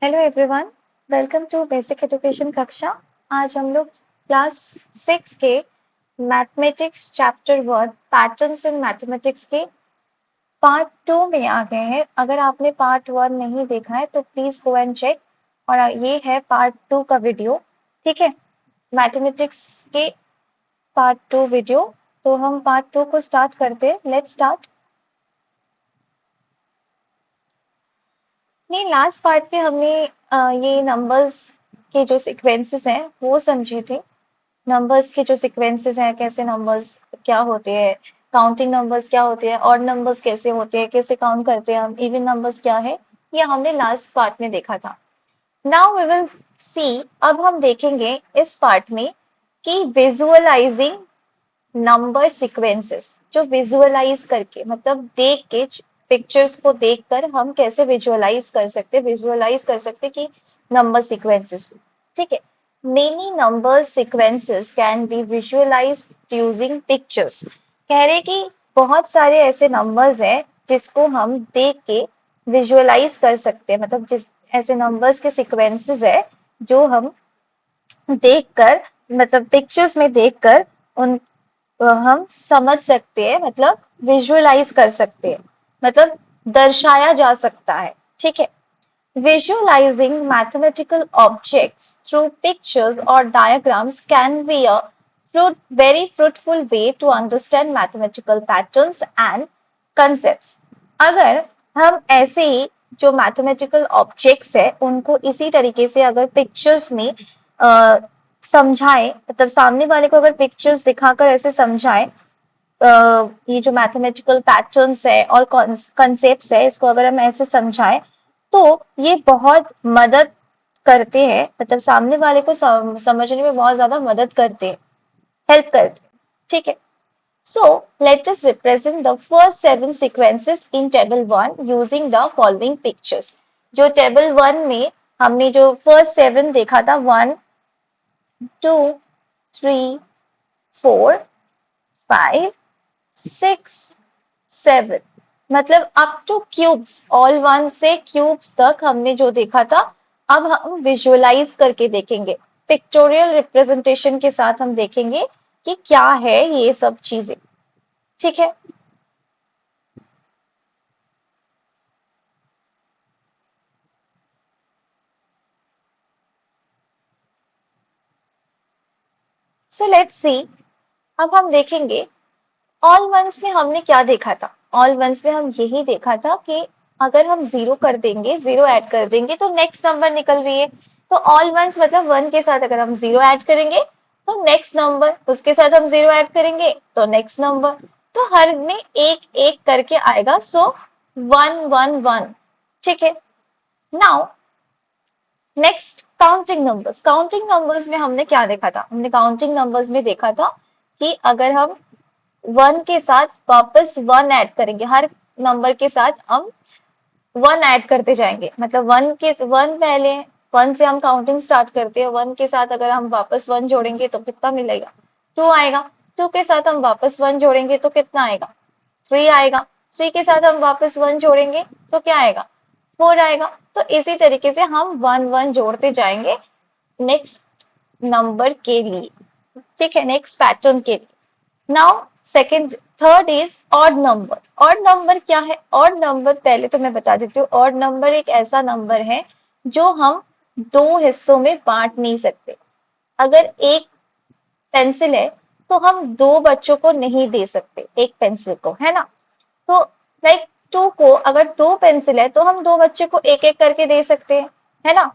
Hello everyone, welcome to basic education कक्षा। आज हम लोग क्लास 6 के mathematics chapter 1 patterns in mathematics के पार्ट 2 में आ गए हैं। अगर आपने पार्ट 1 नहीं देखा है तो प्लीज गो एंड चेक। और ये है पार्ट 2 का वीडियो। ठीक है, मैथमेटिक्स के पार्ट 2 वीडियो। तो हम पार्ट 2 को स्टार्ट करते हैं। Let's start. नहीं, लास्ट पार्ट पे हमने ये नंबर्स के जो सीक्वेंसेस हैं वो समझे थे। नंबर्स के जो सीक्वेंसेस हैं, कैसे नंबर्स क्या होते हैं, काउंटिंग नंबर्स क्या होते हैं, ऑड नंबर्स कैसे होते हैं, कैसे काउंट करते हैं हम, इवन नंबर्स क्या है, ये हमने लास्ट पार्ट में देखा था। नाउ वी विल सी, अब हम देखेंगे इस पार्ट में कि विजुअलाइजिंग नंबर सीक्वेंसेस, जो विजुअलाइज करके मतलब देख के, पिक्चर्स को देखकर हम कैसे विजुअलाइज कर सकते कि नंबर सीक्वेंसेस को। ठीक है, many number sequences can be visualised using pictures. कह रहे कि बहुत सारे ऐसे नंबर्स हैं जिसको हम देख के विजुअलाइज कर सकते हैं, मतलब जिस ऐसे नंबर्स के सीक्वेंसेस है जो हम देखकर, मतलब पिक्चर्स में देखकर उन हम समझ सकते हैं, मतलब विजुअलाइज कर सकते हैं, मतलब दर्शाया जा सकता है। ठीक है, visualizing mathematical objects through pictures or diagrams can be a very fruitful way to understand mathematical patterns and concepts। अगर हम ऐसे ही जो मैथमेटिकल ऑब्जेक्ट्स है उनको इसी तरीके से अगर पिक्चर्स में समझाएं, मतलब सामने वाले को अगर पिक्चर्स दिखाकर ऐसे समझाएं, ये जो मैथमेटिकल पैटर्न्स है और कॉन्सेप्ट्स है, इसको अगर हम ऐसे समझाएं तो ये बहुत मदद करते हैं, मतलब सामने वाले को समझने में बहुत ज्यादा मदद करते हैं, हेल्प करते हैं। ठीक है, so let us represent the first 7 sequences in table 1 using the following pictures। जो टेबल 1 में हमने जो फर्स्ट 7 देखा था, 1 2 3 4 5 6 7, मतलब up to cubes, all one से क्यूब्स तक हमने जो देखा था। अब हम विजुअलाइज करके देखेंगे, पिक्टोरियल रिप्रेजेंटेशन के साथ हम देखेंगे कि क्या है ये सब चीजें। ठीक है, सो लेट्स सी। अब हम देखेंगे ऑल वंस में हमने क्या देखा था। ऑल वंस में हम यही देखा था कि अगर हम जीरो कर देंगे, जीरो ऐड कर देंगे तो नेक्स्ट नंबर निकल रही है। तो ऑल वंस मतलब वन के साथ अगर हम जीरो ऐड करेंगे तो नेक्स्ट नंबर, उसके साथ हम जीरो ऐड करेंगे तो नेक्स्ट नंबर, तो हर में एक एक करके आएगा। So one one one. ठीक है, now next counting numbers. Counting numbers में हमने क्या देखा था, हमने काउंटिंग नंबर्स में देखा था कि अगर हम वन के साथ वापस वन ऐड करेंगे, हर नंबर के साथ हम वन ऐड करते जाएंगे, मतलब वन पहले, वन से हम काउंटिंग स्टार्ट करते हैं, वन के साथ अगर हम वापस वन जोड़ेंगे तो कितना मिलेगा, टू आएगा। टू के साथ हम वापस वन जोड़ेंगे तो कितना आएगा, थ्री आएगा। थ्री के साथ हम वापस वन जोड़ेंगे तो क्या आएगा, फोर आएगा। तो इसी तरीके से हम वन वन जोड़ते जाएंगे नेक्स्ट नंबर के लिए। ठीक है, नेक्स्ट पैटर्न के लिए। Now second, third is odd number. Odd number क्या है, ऑड नंबर पहले तो मैं बता देती हूँ। ऑड नंबर एक ऐसा नंबर है जो हम दो हिस्सों में बांट नहीं सकते। अगर एक पेंसिल है तो हम दो बच्चों को नहीं दे सकते एक पेंसिल को, है ना। तो लाइक टू को, अगर दो पेंसिल है तो हम दो बच्चे को एक एक करके दे सकते हैं, है ना।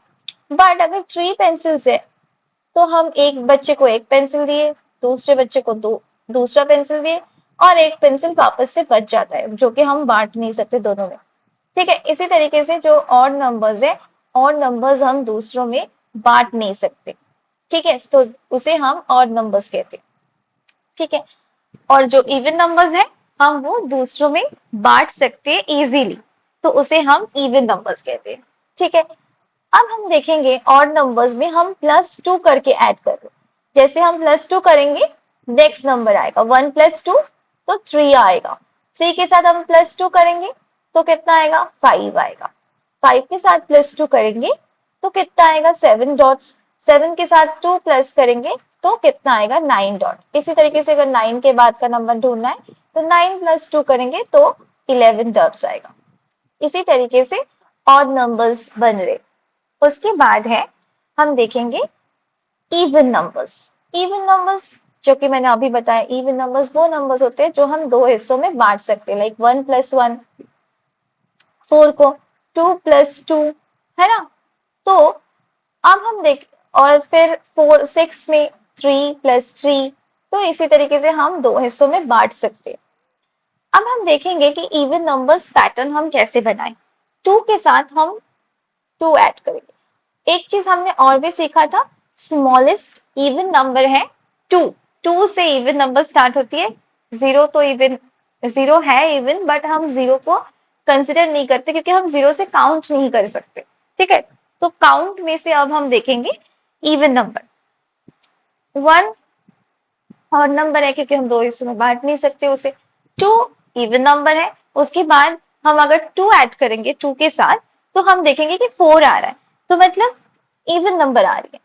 बट अगर थ्री पेंसिल्स है तो हम एक बच्चे को एक पेंसिल दिए, दूसरे बच्चे को दो दूसरा पेंसिल दिए, और एक पेंसिल वापस से बच जाता है जो कि हम बांट नहीं सकते दोनों में। ठीक है, इसी तरीके से जो ऑड नंबर्स है, ऑड नंबर्स हम दूसरों में बांट नहीं सकते। ठीक है, तो उसे हम ऑड नंबर्स कहते हैं। ठीक है, और जो इवन नंबर्स है हम वो दूसरों में बांट सकते हैं इजीली, तो उसे हम इवन नंबर्स कहते हैं। ठीक है, अब हम देखेंगे ऑड नंबर्स में हम प्लस टू करके ऐड कर रहे, जैसे हम प्लस टू करेंगे नेक्स्ट नंबर आएगा, वन प्लस टू तो थ्री आएगा। थ्री के साथ हम प्लस टू करेंगे तो कितना आएगा, फाइव आएगा। फाइव के साथ प्लस टू करेंगे तो कितना आएगा 7 डॉट्स। 7 के साथ 2 प्लस करेंगे तो कितना आएगा 9 डॉट। इसी तरीके से अगर 9 के बाद का नंबर ढूंढना है तो 9 प्लस 2 करेंगे तो 11 डॉट्स आएगा। इसी तरीके से ऑड नंबर्स बन रहे। उसके बाद है हम देखेंगे इवन नंबर्स। इवन नंबर्स जो कि मैंने अभी बताया, इवन नंबर्स वो नंबर्स होते हैं जो हम दो हिस्सों में बांट सकते हैं, लाइक 1 + 1, 4 को 2 + 2, है ना। तो अब हम देख, और फिर 4 6 में 3 + 3, तो इसी तरीके से हम दो हिस्सों में बांट सकते हैं। अब हम देखेंगे कि इवन नंबर्स पैटर्न हम कैसे बनाएं। 2 के साथ हम 2 ऐड करेंगे। एक चीज हमने और भी सीखा था, स्मॉलेस्ट इवन नंबर है 2। 2 से इवन नंबर स्टार्ट होती है। 0 तो इवन, 0 है इवन, बट हम 0 को कंसिडर नहीं करते क्योंकि हम 0 से काउंट नहीं कर सकते। ठीक है, तो काउंट में से अब हम देखेंगे इवन नंबर। 1 और नंबर है क्योंकि हम दो हिस्सों में बांट नहीं सकते उसे। 2 इवन नंबर है। उसके बाद हम अगर 2 ऐड करेंगे 2 के साथ तो हम देखेंगे कि 4 आ रहा है, तो मतलब इवन नंबर आ रही है।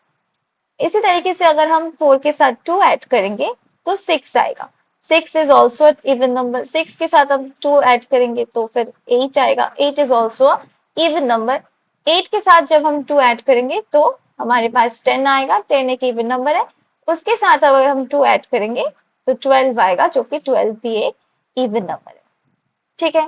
इसी तरीके से अगर हम 4 के साथ 2 ऐड करेंगे तो 6 आएगा। 6 इज ऑल्सो इवन नंबर। 6 के साथ हम 2 ऐड करेंगे तो फिर 8 आएगा। 8 इज ऑल्सो इवन नंबर। 8 के साथ जब हम 2 ऐड करेंगे तो हमारे पास 10 आएगा। 10 एक इवन नंबर है। उसके साथ अगर हम 2 ऐड करेंगे तो 12 आएगा, जो कि 12 भी एक इवन नंबर है। ठीक है,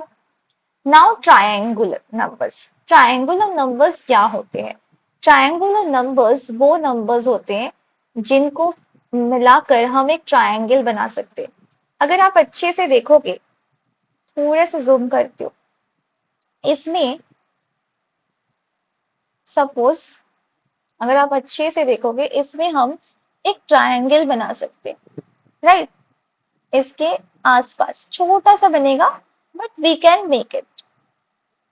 now triangular numbers. Triangular numbers क्या होते हैं? ट्रायंगुलर नंबर्स वो नंबर्स होते हैं जिनको मिलाकर हम एक ट्रायंगल बना सकते हैं। अगर आप अच्छे से देखोगे, थोड़ा सा जूम करती हूँ, इसमें सपोज अगर आप अच्छे से देखोगे इसमें हम एक ट्रायंगल बना सकते हैं, राइट। इसके आसपास छोटा सा बनेगा, but we can make it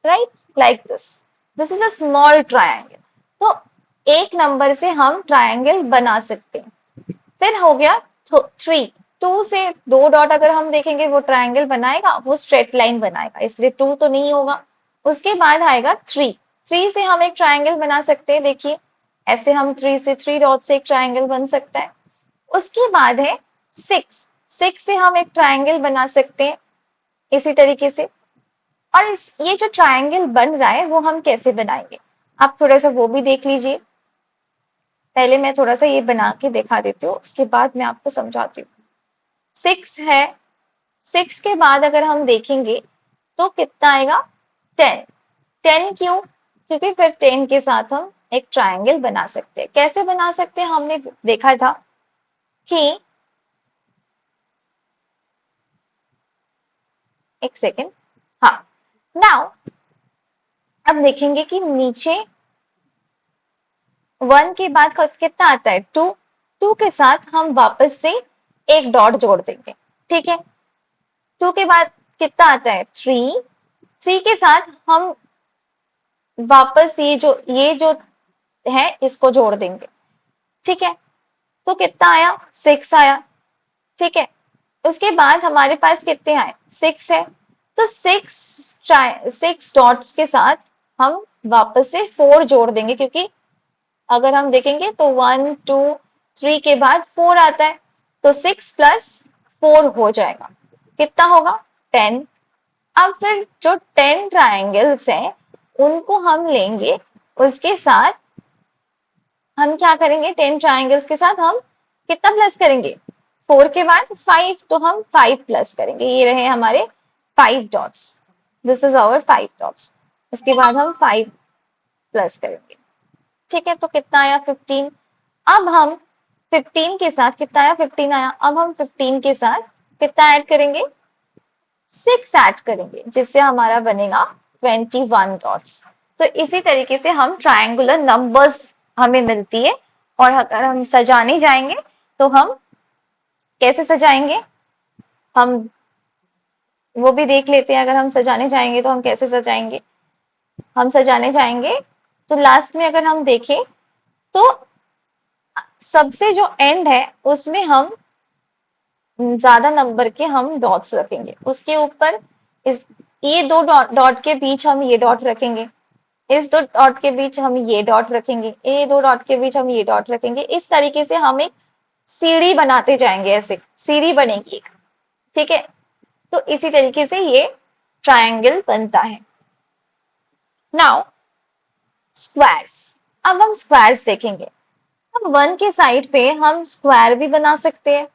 right like this. This is a small triangle. तो एक नंबर से हम ट्रायंगल बना सकते हैं। फिर हो गया 3। 2 से 2 डॉट अगर हम देखेंगे वो ट्रायंगल बनाएगा, वो स्ट्रेट लाइन बनाएगा, इसलिए 2 तो नहीं होगा। उसके बाद आएगा 3। 3 से हम एक ट्रायंगल बना सकते हैं। देखिए ऐसे हम 3 से 3 डॉट से एक ट्रायंगल बन सकता है। उसके बाद है 6। 6 से हम एक ट्रायंगल बना सकते हैं इसी तरीके से। और ये जो ट्रायंगल बन रहा है वो हम कैसे बनाएंगे, आप थोड़ा सा वो भी देख लीजिए। पहले मैं थोड़ा सा ये बना के दिखा देती हूँ, उसके बाद मैं आपको समझाती हूँ। 6 है। 6 के बाद अगर हम देखेंगे तो कितना आएगा 10। 10 क्यों? क्योंकि फिर 10 के साथ हम एक ट्रायंगल बना सकते हैं। कैसे बना सकते हैं? हमने देखा था कि, एक सेकेंड, हाँ, नाउ अब देखेंगे कि नीचे 1 के बाद कितना आता है 2। 2 के साथ हम वापस से एक डॉट जोड़ देंगे। ठीक है, 2 के बाद कितना आता है 3। 3 के साथ हम वापस ये जो है इसको जोड़ देंगे। ठीक है, तो कितना आया 6 आया। ठीक है, उसके बाद हमारे पास कितने आए 6 है। तो 6 डॉट्स के साथ हम वापस से 4 जोड़ देंगे, क्योंकि अगर हम देखेंगे तो 1 2 3 के बाद 4 आता है, तो 6 + 4 हो जाएगा। कितना होगा 10। अब फिर जो 10 ट्रायंगल्स हैं उनको हम लेंगे, उसके साथ हम क्या करेंगे, 10 ट्रायंगल्स के साथ हम कितना प्लस करेंगे 4 के बाद 5, तो हम 5 प्लस करेंगे। ये रहे हमारे 5 dots. This is our 5 dots. उसके बाद हम 5 प्लस करेंगे। ठीक है, तो कितना आया 15। अब हम 15 के साथ कितना आया 15 आया। अब हम 15 के साथ कितना ऐड करेंगे 6 ऐड करेंगे, जिससे हमारा बनेगा 21 डॉट्स। तो इसी तरीके से हम ट्रायंगुलर नंबर्स हमें मिलती है। और अगर हम सजाने जाएंगे तो हम कैसे सजाएंगे, हम वो भी देख लेते हैं। अगर हम सजाने जाएंगे तो हम कैसे सजाएंगे। हम सजाने जाएंगे तो लास्ट में अगर हम देखें तो सबसे जो एंड है उसमें हम ज्यादा नंबर के हम डॉट्स रखेंगे। उसके ऊपर इस ये दो डॉट के बीच हम ये डॉट रखेंगे। इस दो डॉट के बीच हम ये डॉट रखेंगे, ये दो डॉट के बीच हम ये डॉट रखेंगे। इस तरीके से हम एक सीढ़ी बनाते जाएंगे, ऐसे सीढ़ी बनेगी एक, ठीक है। तो इसी तरीके से ये ट्रायंगल बनता है। नाउ स्क्वायर्स, अब हम स्क्वायर्स देखेंगे। अब 1 के साइड पे हम स्क्वायर भी बना सकते हैं।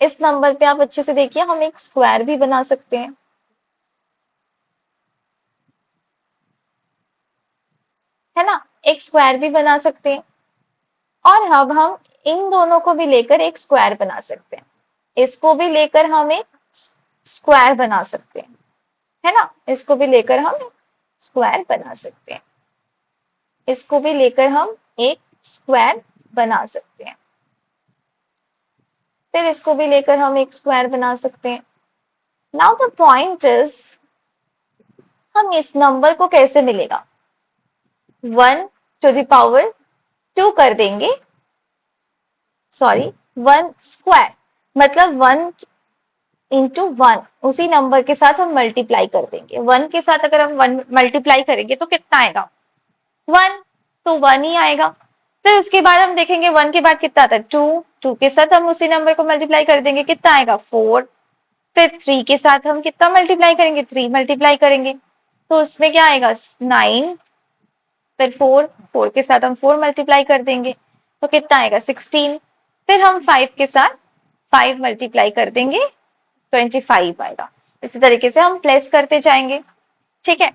इस नंबर पे आप अच्छे से देखिए, हम एक स्क्वायर भी बना सकते हैं, है ना, एक स्क्वायर भी बना सकते हैं। और अब हम इन दोनों को भी लेकर एक स्क्वायर बना सकते हैं, इसको भी लेकर हम एक स्क्वायर बना सकते हैं, है ना, इसको भी लेकर हम एक स्क्वायर बना सकते हैं, इसको भी लेकर हम एक स्क्वायर बना सकते हैं, फिर इसको भी लेकर हम एक स्क्वायर बना सकते हैं। नाउ द पॉइंट इज, हम इस नंबर को कैसे मिलेगा, 1 to the power 2 कर देंगे, सॉरी 1 स्क्वायर, मतलब 1 into 1, उसी नंबर के साथ हम मल्टीप्लाई कर देंगे। 1 के साथ अगर हम 1 मल्टीप्लाई करेंगे तो कितना आएगा, 1, तो 1 ही आएगा। फिर उसके बाद हम देखेंगे 1 के बाद कितना आता है, 2, 2 के साथ हम उसी नंबर को मल्टीप्लाई कर देंगे, कितना आएगा 4। फिर 3 के साथ हम कितना मल्टीप्लाई करेंगे, 3 मल्टीप्लाई करेंगे, तो उसमें क्या आएगा 9। फिर 4, 4 के साथ हम 4 मल्टीप्लाई कर देंगे, तो कितना आएगा 16। फिर हम 5 के साथ 5 मल्टीप्लाई कर देंगे, 25 आएगा। इसी तरीके से हम प्लेस करते जाएंगे, ठीक है।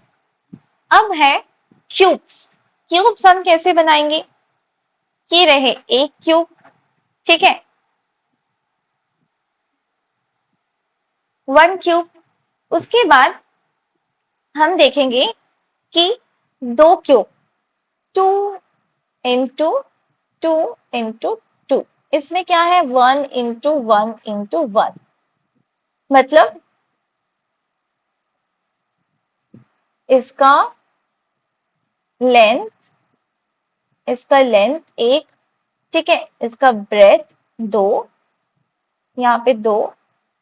अब है क्यूब्स। क्यूब्स हम कैसे बनाएंगे, ये रहे एक क्यूब, ठीक है, 1 क्यूब। उसके बाद हम देखेंगे कि 2 क्यूब, 2 into 2 into 2, इसमें क्या है 1 into 1 into 1, मतलब इसका लेंथ, इसका लेंथ 1, ठीक है, इसका ब्रेथ 2, यहाँ पे 2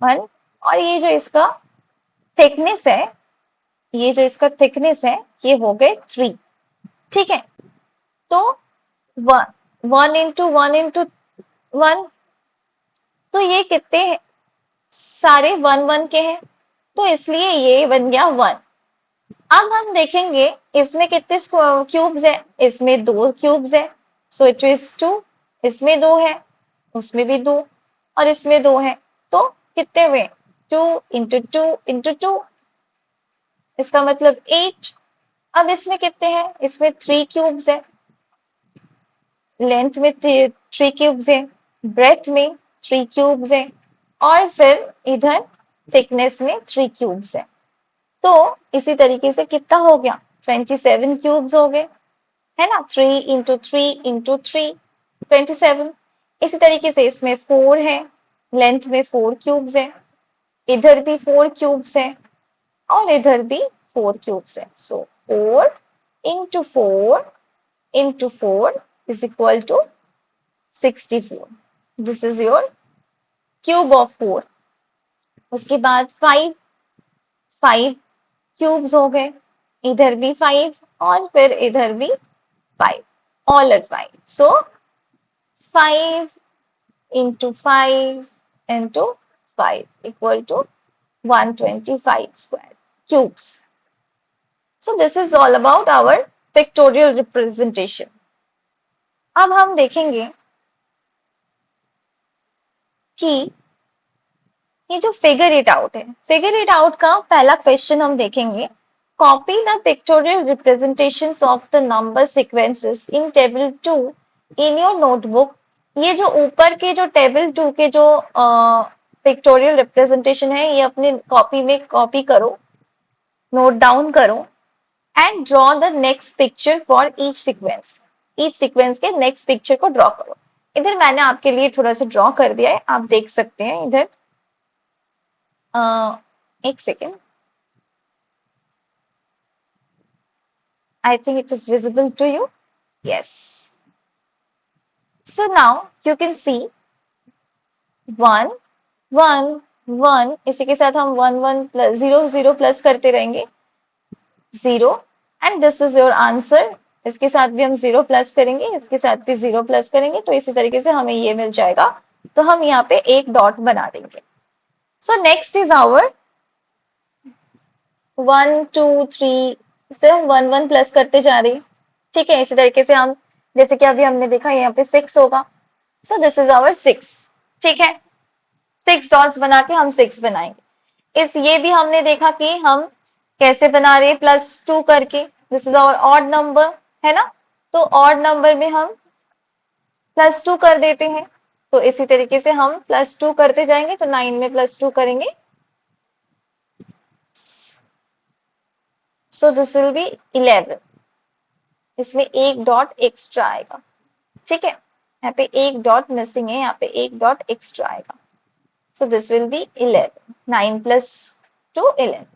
1, और ये जो इसका थिकनेस है, ये जो इसका थिकनेस है, ये हो गए 3, ठीक है। तो 1 into 1 into 1, तो ये कितने हैं, सारे 1 1 के हैं, तो इसलिए ये बन गया 1। अब हम देखेंगे इसमें कितने क्यूब्स है, इसमें 2 क्यूब्स है, सो इट इज 2, इसमें 2 है, उसमें भी 2, और इसमें 2 है, तो कितने हुए 2 into 2 into 2, इसका मतलब 8। अब इसमें कितने हैं, इसमें 3 क्यूब्स है, लेंथ में 3 क्यूब्स है, ब्रेथ में 3 क्यूब्स है, और फिर इधर थिकनेस में 3 क्यूब्स है। तो इसी तरीके से कितना हो गया, 27 क्यूब्स हो गए, है ना, 3 into 3 into 3, 27। इसी तरीके से इसमें 4 है, लेंथ में 4 क्यूब्स है, इधर भी 4 क्यूब्स है, और इधर भी 4 क्यूब्स है। सो 4 into 4 into 4 is equal to 64. This is your cube of 4. उसके बाद 5 क्यूब्स हो गए, इधर भी 5 और फिर इधर भी 5, all at 5. So 5 into 5 into 5 equal to 125 square cubes. So this is all about our pictorial representation. अब हम देखेंगे कि ये जो फिगर इट आउट है, फिगर इट आउट का पहला क्वेश्चन हम देखेंगे, copy the pictorial representations of the number sequences in table 2 in your notebook. ये जो ऊपर के जो टेबल 2 के जो पिक्टोरियल रिप्रेजेंटेशन है, ये अपनी कॉपी में कॉपी करो, नोट डाउन करो, and draw the next picture for each sequence. Each sequence के नेक्स्ट पिक्चर को ड्रॉ करो। इधर मैंने आपके लिए थोड़ा सा ड्रॉ कर दिया है, आप देख सकते हैं इधर। एक second, I think it is visible to you. Yes. So now you can see 1 1 1, इसी के साथ हम 1 1 प्लस 0 0 प्लस करते रहेंगे, 0, and this is your answer. इसके साथ भी हम 0 प्लस करेंगे, इसके साथ भी 0 प्लस करेंगे, तो इसी तरीके से हमें ये मिल जाएगा। तो हम यहाँ पे एक डॉट बना देंगे। सो नेक्स्ट इज आवर 1 2 3 से हम 1 1 प्लस करते जा रहे हैं। ठीक है, इसी तरीके से हम, जैसे कि अभी हमने देखा यहाँ पे 6 होगा, सो दिस इज आवर 6। ठीक है, 6 डॉट्स बना के हम 6 बनाएंगे। इस ये भी हमने देखा कि हम कैसे बना रहे हैं, +2 करके। This is our odd number, है ना। तो ऑड नंबर में हम +2 कर देते हैं। तो इसी तरीके से हम +2 करते जाएंगे, तो 9 में +2 करेंगे, सो दिस विल बी 11। इसमें एक डॉट एक्स्ट्रा आएगा। ठीक है, यहाँ पे एक डॉट मिसिंग है, यहाँ पे एक डॉट एक्स्ट्रा आएगा, so this will be 11। 9 + 2 11।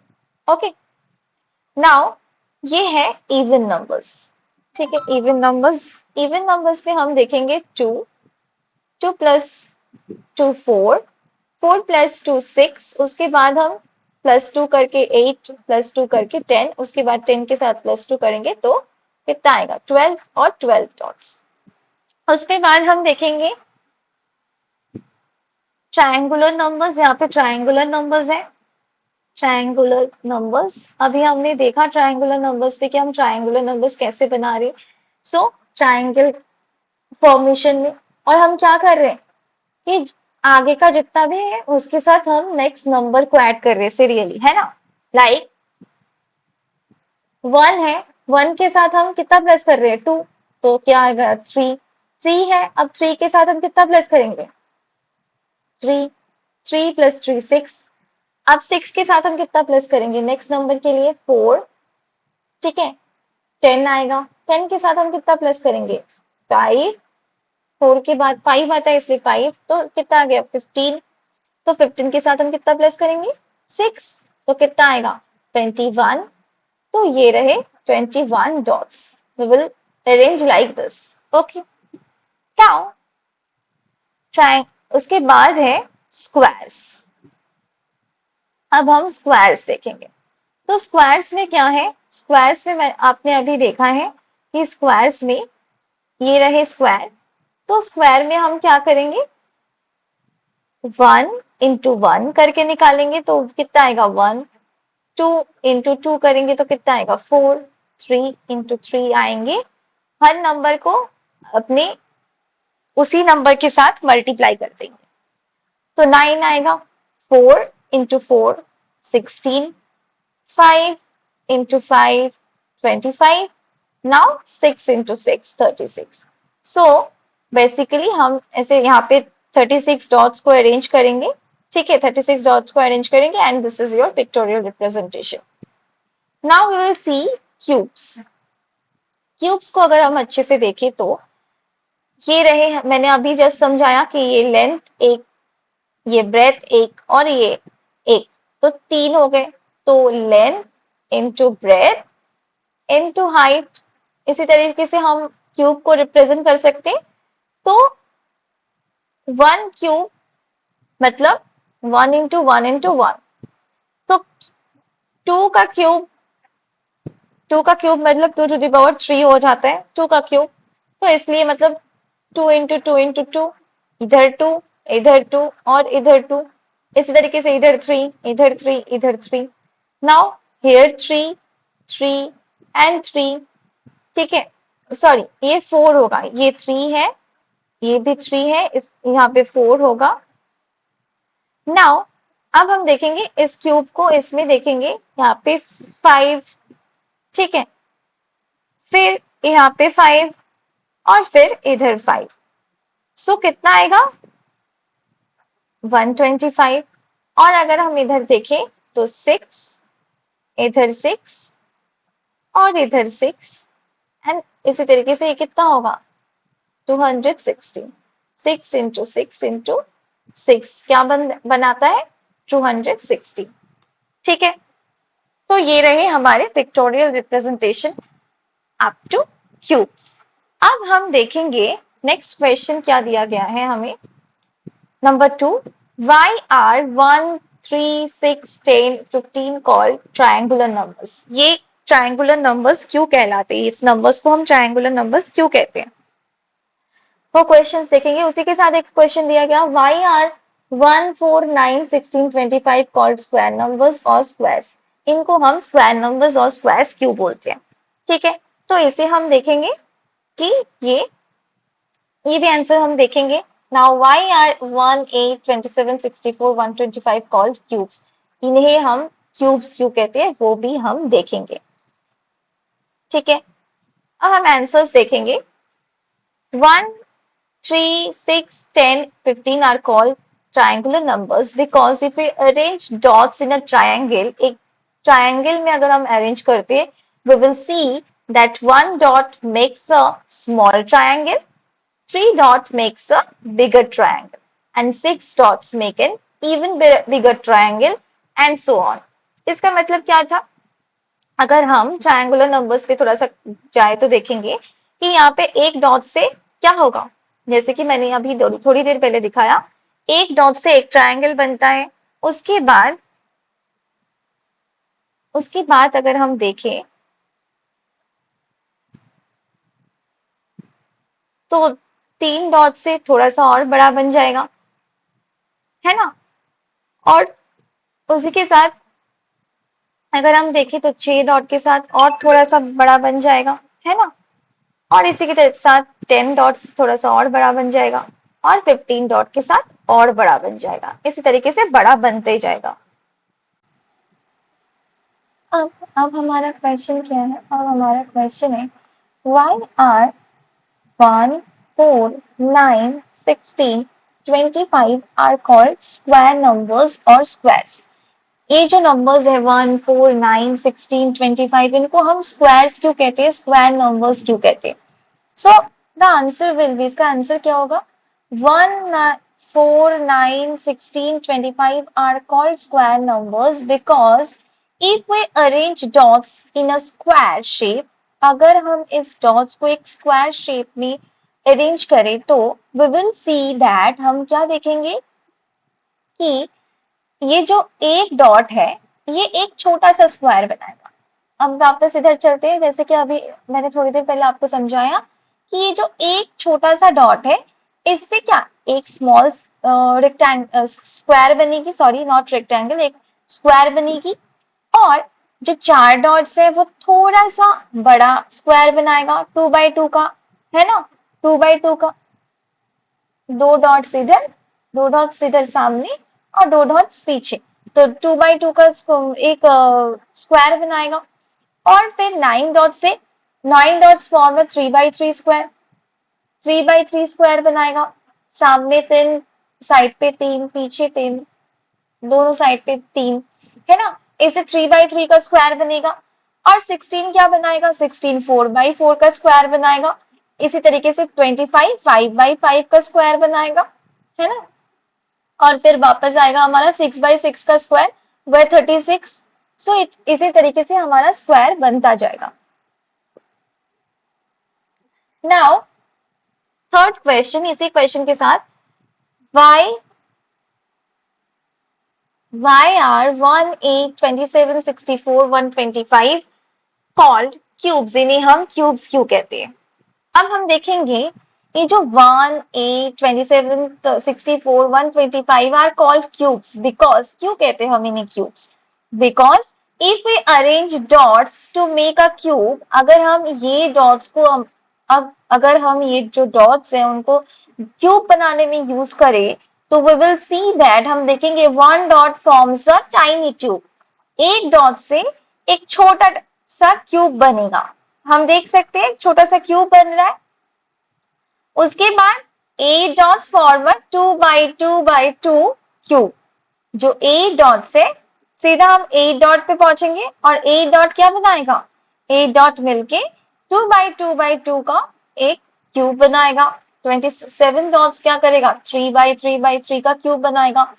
Okay, now ये है इवन नंबर्स। ठीक है, इवन नंबर्स, इवन नंबर्स में हम देखेंगे 2 2 + 2 4, 4 + 2 6, उसके बाद हम +2 करके 8, +2 करके 10, उसके बाद 10 के साथ +2 करेंगे तो कितना आएगा 12 और 12 डॉट्स। उसके बाद हम देखेंगे ट्रायंगुलर नंबर्स। यहाँ पे ट्रायंगुलर नंबर्स है, ट्रायंगुलर नंबर्स। अभी हमने देखा ट्रायंगुलर नंबर्स पे कि हम ट्रायंगुलर नंबर्स कैसे बना रहे। सो ट्रायंगल फॉर्मेशन में, और हम क्या कर रहे हैं कि आगे का जितना भी है उसके साथ हम नेक्स्ट नंबर को ऐड कर रहे हैं सीरियली, है ना। लाइक 1 है, 1 के साथ हम कितना प्लस कर रहे हैं 2, तो क्या आएगा 3। 3 है, अब 3 के साथ हम कितना प्लस करेंगे 3, 3 + 3 6। अब 6 के साथ हम कितना प्लस करेंगे नेक्स्ट नंबर के लिए 4। ठीक है, 10 आएगा, 10 के साथ हम कितना प्लस करेंगे 5। 4 के बाद 5 आता है इसलिए 5, तो कितना आ गया 15। तो 15 के साथ हम कितना प्लस करेंगे 6, तो कितना आएगा 21। तो ये रहे 21 dots. We will arrange like this. Okay, now try, उसके बाद है स्क्वायर्स। अब हम स्क्वायर्स देखेंगे। तो स्क्वायर्स में क्या है, स्क्वायर्स में आपने अभी देखा है कि स्क्वायर्स में ये रहे स्क्वायर। तो स्क्वायर में हम क्या करेंगे 1 × 1 करके निकालेंगे, तो कितना आएगा 1। 2 × 2 करेंगे तो कितना आएगा 4। 3 × 3 आएंगे, हर नंबर को अपने उसी नंबर के साथ मल्टीप्लाई कर देंगे, तो 9 आएगा। 4 × 4 16, 5 × 5 25, नाउ 6 × 6 36। सो बेसिकली हम ऐसे यहाँ पे 36 डॉट्स को अरेंज करेंगे। ठीक है, 36 डॉट्स को अरेंज करेंगे and this is your pictorial representation. Now we will see cubes. Cubes को अगर हम अच्छे से देखें तो ये रहे, मैंने अभी जस्ट समझाया कि ये लेंथ एक, ये ब्रेथ एक, और ये एक, तो 3 हो गए। तो length into breadth into height, इसी तरीके से हम क्यूब को रिप्रेजेंट कर सकते हैं। तो 1 क्यूब मतलब 1 × 1 × 1, तो 2 का क्यूब, 2 का क्यूब मतलब 2⁻³ हो जाता है 2 का क्यूब। तो इसलिए मतलब 2 × 2 × 2, इधर 2 इधर 2 और इधर 2, इसी तरीके से इधर 3 इधर 3 इधर 3। Now here 3 3 and 3। ठीक है, सॉरी ये 4 होगा, ये 3 है, ये भी 3 है, इस यहाँ पे 4 होगा। नाउ अब हम देखेंगे इस क्यूब को, इसमें देखेंगे यहाँ पे 5। ठीक है, फिर यहाँ पे 5 और फिर इधर 5, सो कितना आएगा 125। और अगर हम इधर देखें तो 6, इधर 6 और इधर 6, एंड इसी तरीके से ये कितना होगा 216। 6 × 6 × 6 क्या बनाता है 260। ठीक है, तो ये रहे हमारे pictorial representation up to cubes. अब हम देखेंगे नेक्स्ट क्वेश्चन क्या दिया गया है हमें। Number 2, why are 1 3 6 10 15 called triangular numbers? ये ट्रायंगुलर नंबर्स क्यों कहलाते हैं, इस नंबर्स को हम ट्रायंगुलर नंबर्स क्यों कहते हैं, वो क्वेश्चंस देखेंगे। उसी के साथ एक क्वेश्चन दिया गया, why are 1 4 9 16 25 called square numbers और स्क्वायर्स, इनको हम स्क्वायर नंबर्स और स्क्वायर्स क्यों बोलते हैं। ठीक है, तो इसे हम देखेंगे कि ये भी आंसर हम देखेंगे। Now why are 1 8 27 64 125 called cubes, इन्हें हम क्यूब्स क्यों कहते हैं वो भी हम देखेंगे। ठीक है, अब हम आंसर्स देखेंगे। 1 3 6 10 15 are called triangular numbers because if we arrange dots in a triangle, एक triangle में अगर हम arrange करते हैं, we will see that one dot makes a small triangle, 3 dot makes a bigger triangle and 6 dots make an even bigger triangle and so on. इसका मतलब क्या था, अगर हम ट्रायंगुलर नंबर्स पे थोड़ा सा जाए तो देखेंगे कि यहाँ पे एक डॉट से क्या होगा, जैसे कि मैंने अभी थोड़ी देर पहले दिखाया, एक डॉट से एक ट्रायंगल बनता है। उसके बाद अगर हम देखें तो 3 डॉट से थोड़ा सा और बड़ा बन जाएगा, है ना। और उसी के साथ अगर हम देखें तो 6 डॉट के साथ और थोड़ा सा बड़ा बन जाएगा, है ना। और इसी के साथ 10 डॉट से थोड़ा सा और बड़ा बन जाएगा और 15 डॉट के साथ और बड़ा बन जाएगा, इसी तरीके से बड़ा बनते जाएगा। अब हमारा क्वेश्चन क्या है, अब हमारा क्वेश्चन है why are 1 4 9 16 25 are called square numbers और स्क्वायर्स। ये जो नंबर्स है 1 4 9 16 25, इनको हम स्क्वायर्स क्यों कहते हैं, स्क्वायर नंबर्स क्यों कहते हैं। So the answer will be, इसका आंसर क्या होगा, 1 4 9 16 25 are called square numbers because if we arrange dots in a square shape, अगर हम इस dots को एक square shape में arrange करें तो we will see that, हम क्या देखेंगे कि ये जो एक डॉट है ये एक छोटा सा स्क्वायर बनाएगा। अब वापस इधर चलते हैं, जैसे कि अभी मैंने थोड़ी देर पहले आपको समझाया कि ये जो एक छोटा सा डॉट है इससे क्या एक स्मॉल स्क्वायर बनेगी, सॉरी नॉट रेक्टेंगल, एक स्क्वायर बनेगी। और जो 4 डॉट्स है वो थोड़ा सा बड़ा स्क्वायर बनाएगा 2 बाई 2 का, है ना। 2 बाई 2 का, 2 डॉट्स इधर, 2 डॉट्स इधर सामने और 2 डॉट्स पीछे, तो 2 बाई 2 का एक स्क्वायर बनाएगा। और फिर 9 डॉट से 9 dots form 3 by 3 square, 3 by 3 square बनाएगा, सामने 3, साइड पे 3, पीछे 3, दोनों साइड पे 3, है ना। इसे 3 बाई 3 का स्क्वायर बनेगा। और 16 क्या बनाएगा, 16 4 बाई 4 का स्क्वायर बनाएगा। इसी तरीके से 25 5 बाई 5 का स्क्वायर बनाएगा, है ना। और फिर वापस आएगा हमारा 6 बाई 6 का स्क्वायर, वह 36। सो इसी तरीके से हमारा स्क्वायर बनता जाएगा। नाउ थर्ड क्वेश्चन, इसी क्वेश्चन के साथ, why are 1 8 27 64 125 called cubes, इन्हें हम क्यूब्स क्यों कहते हैं। अब हम देखेंगे ये जो 1 8 27 64 125 आर कॉल्ड क्यूब्स बिकॉज, क्यों कहते हैं हम इन्हें cubes, because if we arrange dots to make a cube, अगर हम ये डॉट्स को अब अगर हम ये जो डॉट्स हैं उनको क्यूब बनाने में यूज करें तो वी विल सी दैट, हम देखेंगे 1 dot forms a tiny tube, एक डॉट से एक छोटा सा क्यूब बनेगा। हम देख सकते हैं छोटा सा क्यूब बन रहा है। उसके बाद 8 dots form 2 by 2 by 2 cube, जो 8 डॉट से सीधा हम 8 डॉट पे पहुंचेंगे और 8 डॉट क्या बनाएगा, 8 डॉट मिलके 2 बाई 2 बाई 2 का एक क्यूब बनाएगा। 27 डॉट्स क्या करेगा, 3 बाई 3 बाई 3 का क्यूब बनाएगा।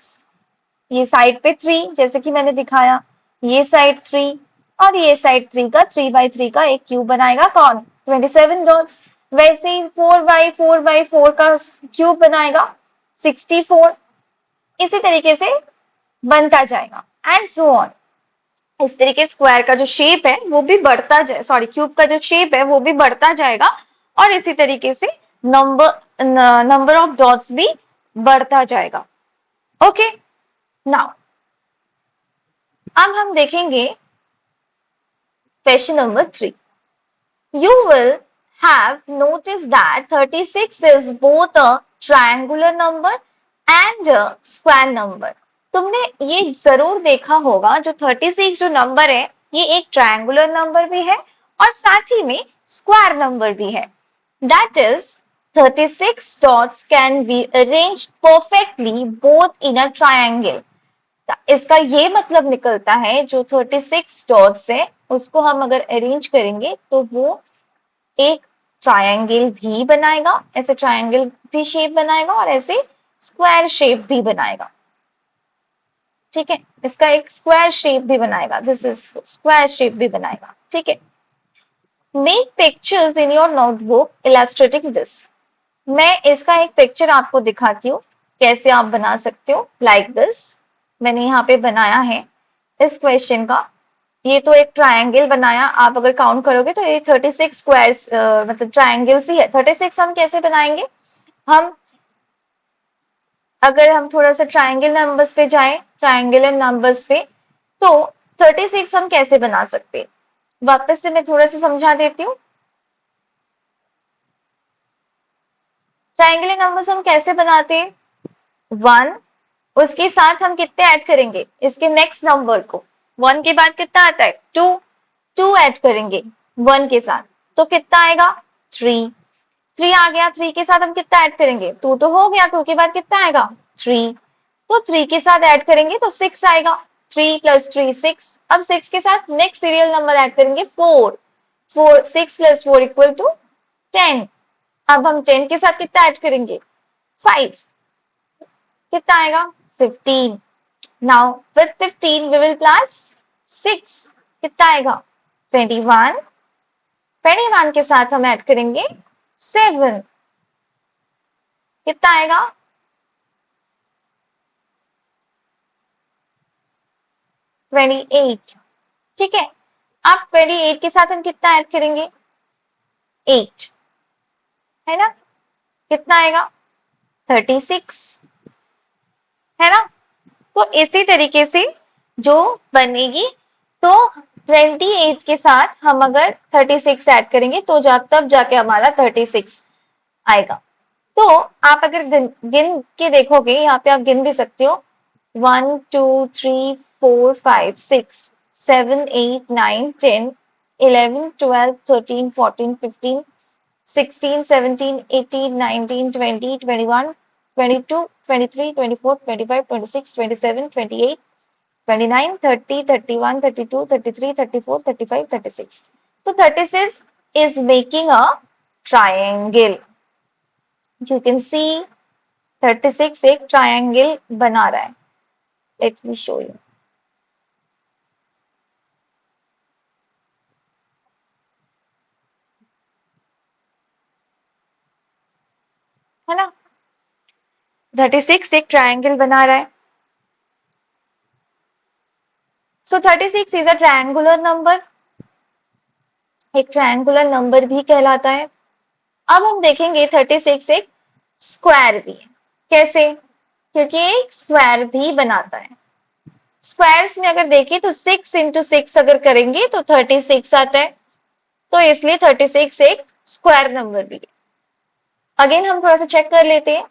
ये साइड पे 3 जैसे कि मैंने दिखाया, ये साइड 3 और ये साइड 3 का 3 बाई 3 का एक क्यूब बनाएगा कौन, 27 डॉट्स। वैसे ही 4 बाई 4 बाई 4 का क्यूब बनाएगा 64, इसी तरीके से बनता जाएगा एंड सो ऑन। इस तरीके स्क्वायर का जो शेप है वो भी बढ़ता जाए, सॉरी क्यूब का जो शेप है वो भी बढ़ता जाएगा और इसी तरीके से नंबर ऑफ डॉट्स भी बढ़ता जाएगा। ओके, नाउ अब हम देखेंगे question number 3। You will have noticed that 36 is both a triangular number and a square number. तुमने ये जरूर देखा होगा जो 36 जो नंबर है ये एक ट्रायंगुलर नंबर भी है और साथ ही में स्क्वायर नंबर भी है। That is 36 dots can be arranged perfectly both in a triangle. इसका ये मतलब निकलता है जो 36 डॉट्स है उसको हम अगर अरेंज करेंगे तो वो एक ट्रायंगल भी बनाएगा, ऐसे ट्रायंगल भी शेप बनाएगा और ऐसे स्क्वायर शेप भी बनाएगा। ठीक है, इसका एक स्क्वायर शेप भी बनाएगा, दिस इज स्क्वायर शेप भी बनाएगा। ठीक है, make pictures in your notebook illustrating this. मैं इसका एक पिक्चर आपको दिखाती हूँ कैसे आप बना सकते हो लाइक दिस। मैंने यहाँ पे बनाया है इस क्वेश्चन का, ये तो एक ट्रायंगल बनाया, आप अगर काउंट करोगे तो ये 36 स्क्वायर्स मतलब ट्रायंगल्स ही है। 36 हम कैसे बनाएंगे, हम अगर हम थोड़ा सा ट्रायंगल नंबर्स पे जाएं, ट्रायंगुलर नंबर्स पे, तो 36 हम कैसे बना सकते हैं, वापस से मैं थोड़ा सा समझा देती हूँ। ट्रायंगुलर नंबर्स हम कैसे बनाते हैं, 1 उसके साथ हम कितने ऐड करेंगे, इसके नेक्स्ट नंबर को, 1 के बाद कितना आता है 2, 2 ऐड करेंगे 1 के साथ तो कितना आएगा 3, 3 आ गया, 3 के साथ हम कितना ऐड करेंगे 2 तो हो गया, 2 के बाद कितना आएगा 3, तो 3 के साथ ऐड करेंगे तो 6 आएगा, 3 + 3 6। अब 6 के साथ नेक्स्ट सीरियल नंबर ऐड करेंगे 4, 6 + 4 = 10। अब हम 10 के साथ कितना ऐड करेंगे 5, कितना आएगा 15। Now with 15 we will plus 6, कितना आएगा 21, 21 के साथ हम ऐड करेंगे 7, कितना आएगा 28। ठीक है, अब 28 के साथ हम कितना ऐड करेंगे 8, है ना, कितना आएगा 36, है ना। तो इसी तरीके से जो बनेगी, तो 28 के साथ हम अगर 36 ऐड करेंगे तो तब जाके हमारा 36 आएगा। तो आप अगर गिन के देखोगे, यहाँ पे आप गिन भी सकते हो 1 2 3 4 5 6 7 8 9 10 11 12 13 14 15 16 17 18 19 20 21 22 23 24 25 26 27 28 29 30 31 32 33 34 35 36। तो 36 is making a triangle. You can see 36 एक triangle बना रहा है। Let me show you. है ना, 36 एक ट्रायंगल बना रहा है। So 36 is a triangular number, एक ट्रायंगुलर नंबर भी कहलाता है। अब हम देखेंगे 36 एक स्क्वायर भी है। कैसे, क्योंकि एक स्क्वायर भी बनाता है। स्क्वायर्स में अगर देखें तो 6 × 6 अगर करेंगे तो 36 आता है, तो इसलिए 36 एक स्क्वायर नंबर भी है। अगेन हम थोड़ा सा चेक कर लेते हैं,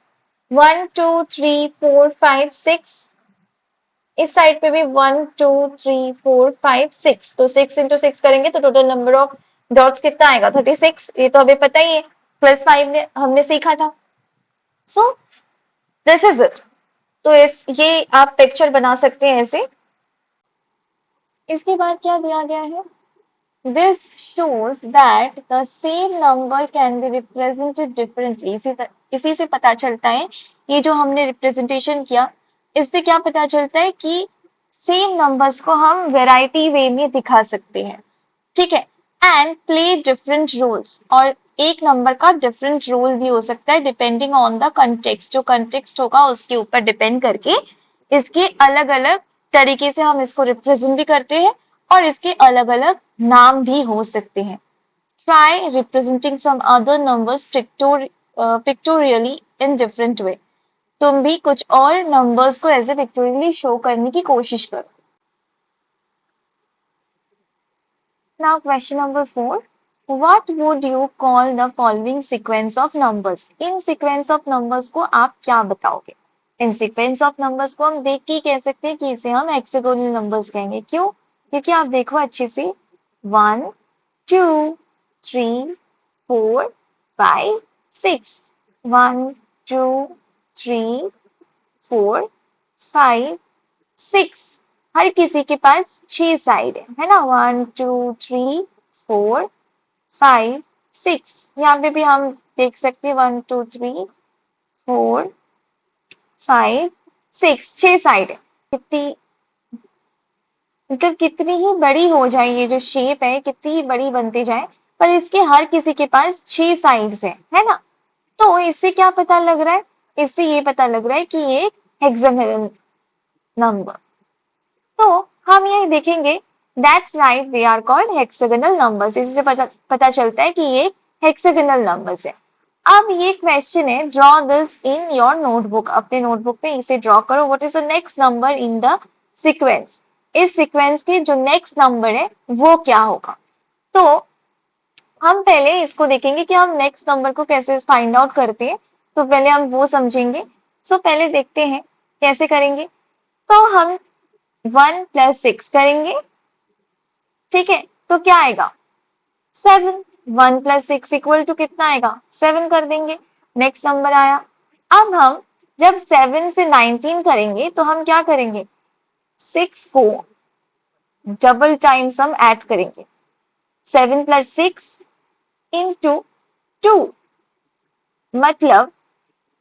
1 2 3 4 5 6, इस साइड पे भी 1 2 3 4 5 6, तो 6 × 6 करेंगे तो टोटल नंबर ऑफ डॉट्स कितना आएगा 36, ये तो अभी पता ही है, +5 ने हमने सीखा था। So this is it. तो ये आप पिक्चर बना सकते हैं ऐसे। इसके बाद क्या दिया गया है, this shows that the same number can be represented differently। इसी से पता चलता है, ये जो हमने रिप्रेजेंटेशन किया इससे क्या पता चलता है कि सेम नंबर्स को हम वैरायटी वे में दिखा सकते हैं। ठीक है, एंड प्ले डिफरेंट रोल्स, और एक नंबर का डिफरेंट रोल भी हो सकता है डिपेंडिंग ऑन द कंटेक्स्ट। जो कंटेक्स्ट होगा उसके ऊपर डिपेंड करके इसके अलग अलग तरीके से हम इसको रिप्रेजेंट भी करते हैं और इसके अलग अलग नाम भी हो सकते हैं। Try representing some other numbers pictorially in different way. तुम भी कुछ और नंबर्स को ऐसे पिक्टोरियली शो करने की कोशिश करो। Now question number 4. What would you call the following sequence of numbers? In sequence of numbers को आप क्या बताओगे? इन sequence of numbers को हम देख के ही कह सकते हैं कि इसे हम hexagonal numbers कहेंगे। क्यों? क्योंकि आप देखो अच्छे से 1, 2, 3, 4, 5, 6. 1, 2, 3, 4, 5, 6. हर किसी के पास 6 साइड है ना? 1, 2, 3, 4, 5, 6. यहाँ पे भी हम देख सकते हैं 1, 2, 3, 4, 5, 6. 6 साइड है। कितनी मतलब कितनी ही बड़ी हो जाए ये जो शेप है, कितनी ही बड़ी बनती जाए, पर इसके हर किसी के पास 6 साइड्स है ना? तो इससे क्या पता लग रहा है? इससे ये पता लग रहा है कि ये एक हेक्सागोनल नंबर। तो हम यही देखेंगे that's right they are called hexagonal numbers. इसी से पता चलता है कि ये एक हेक्सागोनल नंबर्स है। अब ये क्वेश्चन है, draw this in your notebook. अपने नोटबुक पे इसे ड्रॉ करो। What is the next number in the sequence? इस सीक्वेंस के जो नेक्स्ट नंबर है वो क्या होगा? तो हम पहले इसको देखेंगे कि हम नेक्स्ट नंबर को कैसे फाइंड आउट करते हैं। तो पहले हम वो समझेंगे। सो पहले देखते हैं कैसे करेंगे। तो हम 1 + 6 करेंगे। ठीक है, तो क्या आएगा? 7। 1 + 6 इक्वल टू कितना आएगा? 7 कर देंगे। नेक्स्ट नंबर आया। अब हम जब 7 से 19 करेंगे तो हम क्या करेंगे? 6 को डबल टाइम्स हम ऐड करेंगे। 7 + 6 इंटू 2, मतलब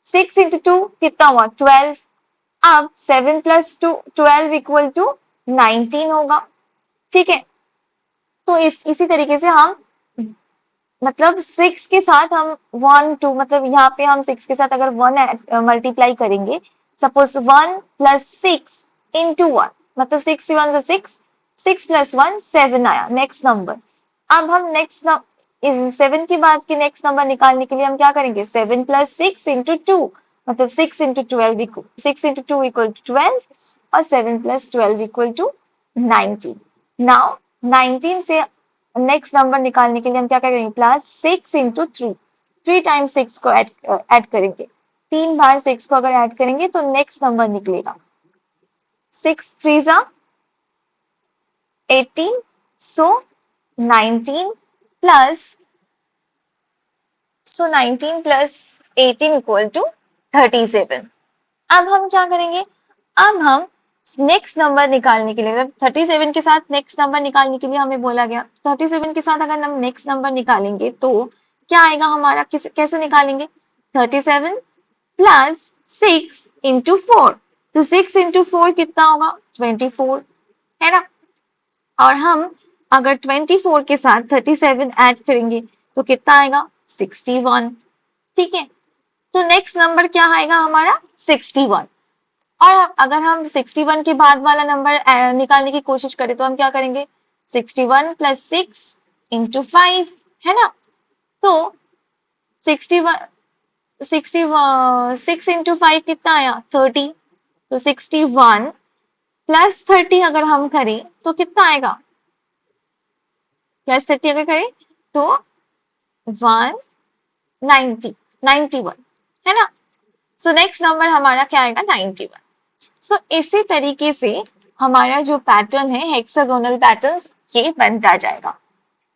6 इंटू 2 कितना हुआ? 12। अब 7 + 2 12 इक्वल टू 19 होगा। ठीक है, तो इसी तरीके से हम मतलब 6 के साथ हम 1 2 मतलब यहाँ पे हम 6 के साथ अगर 1 मल्टीप्लाई करेंगे, सपोज 1 + 6 इंटू 1, मतलब 6 1 से 6, 6 + 1 7 आया नेक्स्ट नंबर। अब हम नेक्स्ट 7 के बाद के नेक्स्ट नंबर निकालने के लिए हम क्या करेंगे? 7 + 6 इंटू 2, मतलब 6 इंटू 12 6 इंटू 2 इक्वल टू 12 और 7 + 12 इक्वल टू 19। नाउ 19 से नेक्स्ट नंबर निकालने के लिए हम क्या करेंगे? +6 इंटू 3, 3 टाइम्स 6 को ऐड करेंगे। 3 बार 6 को अगर ऐड करेंगे तो नेक्स्ट नंबर निकलेगा 6 3 जा 18। सो 19 प्लस 19 + 18 इक्वल टू 37। अब हम क्या करेंगे? अब हम नेक्स्ट नंबर निकालने के लिए, मतलब 37 के साथ नेक्स्ट नंबर निकालने के लिए हमें बोला गया, 37 के साथ अगर हम नेक्स्ट नंबर निकालेंगे तो क्या आएगा हमारा? कैसे निकालेंगे? 37 + 6 इंटू 4, तो 6 इंटू 4 कितना होगा? 24, है ना? और हम अगर 24 के साथ 37 ऐड करेंगे तो कितना आएगा? 61। ठीक है, तो नेक्स्ट नंबर क्या आएगा हमारा? 61। और अगर हम 61 के बाद वाला नंबर निकालने की कोशिश करें तो हम क्या करेंगे? 61 + 6 इंटू 5, है ना? तो 61 6 इंटू 5 कितना आया? 30। तो 61 + 30 अगर हम करें तो कितना आएगा? +30 अगर करें तो 190 91, है ना? सो नेक्स्ट नंबर हमारा क्या आएगा? 91। सो इसी तरीके से हमारा जो पैटर्न है हेक्सागोनल पैटर्न ये बनता जाएगा।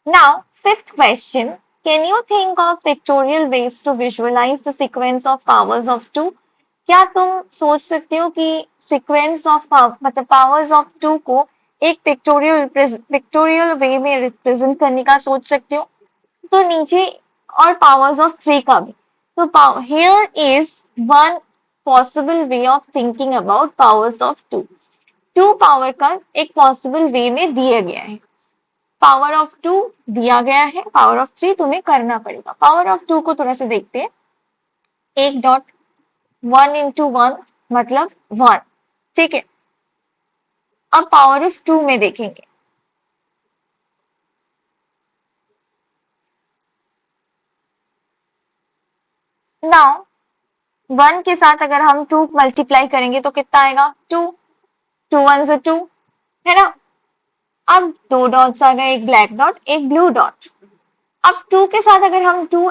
Now fifth question, can you think of pictorial ways to visualise the sequence of powers of 2? क्या तुम सोच सकते हो कि सीक्वेंस ऑफ मतलब पावर्स ऑफ 2 को एक पिक्टोरियल वे में रिप्रेजेंट करने का सोच सकते हो? तो नीचे और पावर्स ऑफ 3 का भी। तो here is one possible way of thinking about powers of 2। 2 power का एक पॉसिबल वे में दिया गया है। पावर ऑफ 2 दिया गया है, पावर ऑफ 3 तुम्हें करना पड़ेगा। पावर ऑफ 2 को थोड़ा सा देखते हैं। 1 इंटू 1 मतलब 1। ठीक है, अब पावर ऑफ 2 में देखेंगे। नाउ 1 के साथ अगर हम 2 मल्टीप्लाई करेंगे तो कितना आएगा? 2, 2 1 से 2, है ना? अब 2 डॉट्स आ गए, एक ब्लैक डॉट, एक ब्लू डॉट। अब 2 के साथ अगर हम 2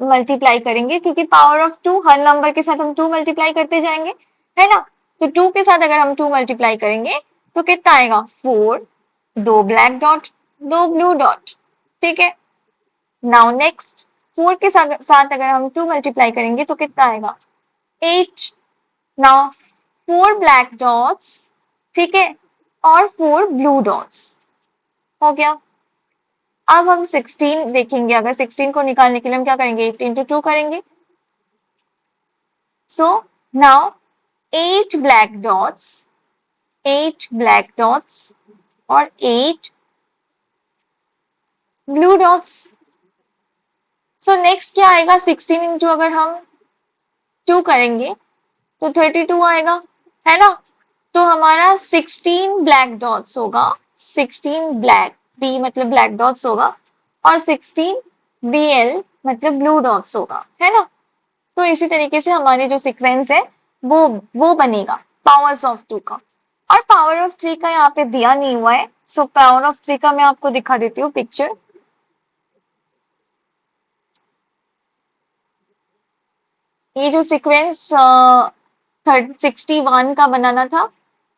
मल्टीप्लाई करेंगे, क्योंकि पावर ऑफ 2 हर नंबर के साथ हम 2 मल्टीप्लाई करते जाएंगे, है ना? तो 2 के साथ अगर हम 2 मल्टीप्लाई करेंगे तो कितना आएगा? 4, 2 ब्लैक डॉट, 2 ब्लू डॉट। ठीक है, नाउ नेक्स्ट 4 के साथ अगर हम 2 मल्टीप्लाई करेंगे तो कितना आएगा? 8। नाउ 4 ब्लैक डॉट्स, ठीक है, और 4 ब्लू डॉट्स। हो गया। अब हम 16 देखेंगे, अगर 16 को निकालने के लिए हम क्या करेंगे? 8 इंटू 2 करेंगे। So now 8 black dots, 8 black dots और 8 ब्लू डॉट्स। सो नेक्स्ट क्या आएगा? 16 इंटू अगर हम 2 करेंगे तो 32 आएगा, है ना? तो हमारा 16 ब्लैक डॉट्स होगा, 16 ब्लैक, बी मतलब ब्लैक डॉट्स होगा, और 16 BL मतलब ब्लू डॉट्स होगा, है ना? तो इसी तरीके से हमारे जो सीक्वेंस है वो बनेगा पावर्स ऑफ 2 का। और पावर ऑफ 3 का यहाँ पे दिया नहीं हुआ है, सो पावर ऑफ 3 का मैं आपको दिखा देती हूँ पिक्चर। ये जो सीक्वेंस 61 का बनाना था,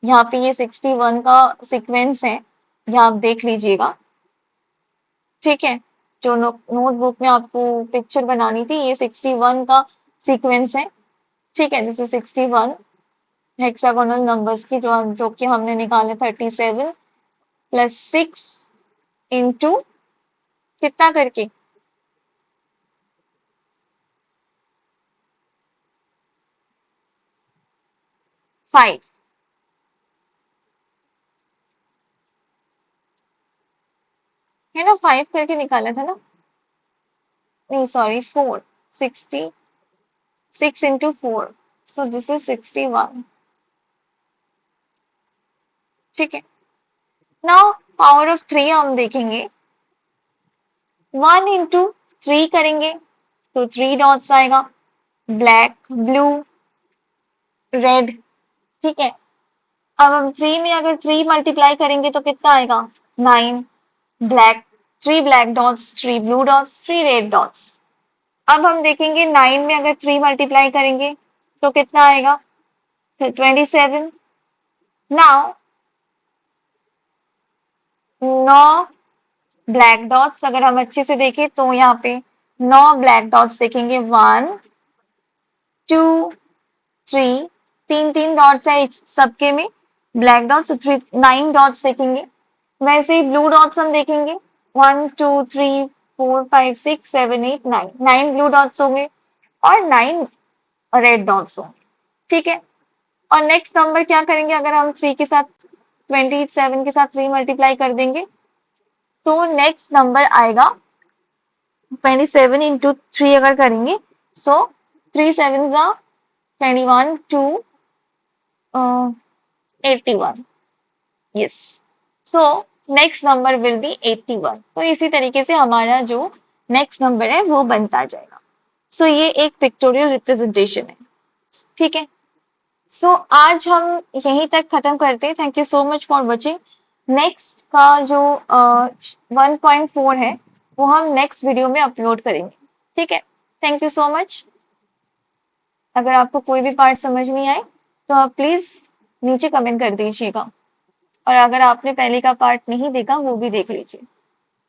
यहाँ पे ये 61 का सीक्वेंस है, यहाँ आप देख लीजिएगा। ठीक है, जो नोटबुक में आपको पिक्चर बनानी थी, ये 61 का सीक्वेंस है। ठीक है, दिस इज 61 हेक्सागोनल नंबर्स की जो कि हमने निकाले 37 प्लस 6 इंटू कितना करके? 5, है ना? 5 करके निकाला था ना? नहीं sorry, 4, 66 into 4, so this is 61। ठीक है, नाउ पावर ऑफ 3 हम देखेंगे। 1 इंटू 3 करेंगे तो 3 डॉट्स आएगा, ब्लैक, ब्लू, रेड। ठीक है, अब हम 3 में अगर 3 मल्टीप्लाई करेंगे तो कितना आएगा? 9 black, 3 black dots, 3 blue dots, 3 red dots. अब हम देखेंगे 9 में अगर 3 मल्टीप्लाई करेंगे तो कितना आएगा? तो 27। नाउ 9 ब्लैक डॉट्स अगर हम अच्छे से देखें तो यहाँ पे 9 ब्लैक डॉट्स देखेंगे, 1 2 3, तीन तीन डॉट्स है सबके में ब्लैक डॉट्स, 9 डॉट्स देखेंगे। वैसे ही ब्लू डॉट्स हम देखेंगे, 1 2 3 4 5 6 7 8 9, 9 ब्लू डॉट्स होंगे और 9 रेड डॉट्स होंगे। ठीक है, और नेक्स्ट नंबर क्या करेंगे? अगर हम 3 के साथ 27 के साथ 3 मल्टीप्लाई कर देंगे तो नेक्स्ट नंबर आएगा 27 इंटू 3 अगर करेंगे, सो 3 7 जा 21 to 81। Yes, so next number will be 81। तो इसी तरीके से हमारा जो नेक्स्ट नंबर है वो बनता जाएगा। सो ये एक पिक्टोरियल रिप्रेजेंटेशन है। ठीक है, सो आज हम यहीं तक खत्म करते हैं। Thank you so much for watching. Next का जो 1.4 है वो हम नेक्स्ट वीडियो में अपलोड करेंगे। ठीक है, थैंक यू सो मच। अगर आपको कोई भी पार्ट समझ नहीं आए तो आप प्लीज नीचे कमेंट कर दीजिएगा, और अगर आपने पहले का पार्ट नहीं देखा वो भी देख लीजिए।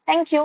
Thank you.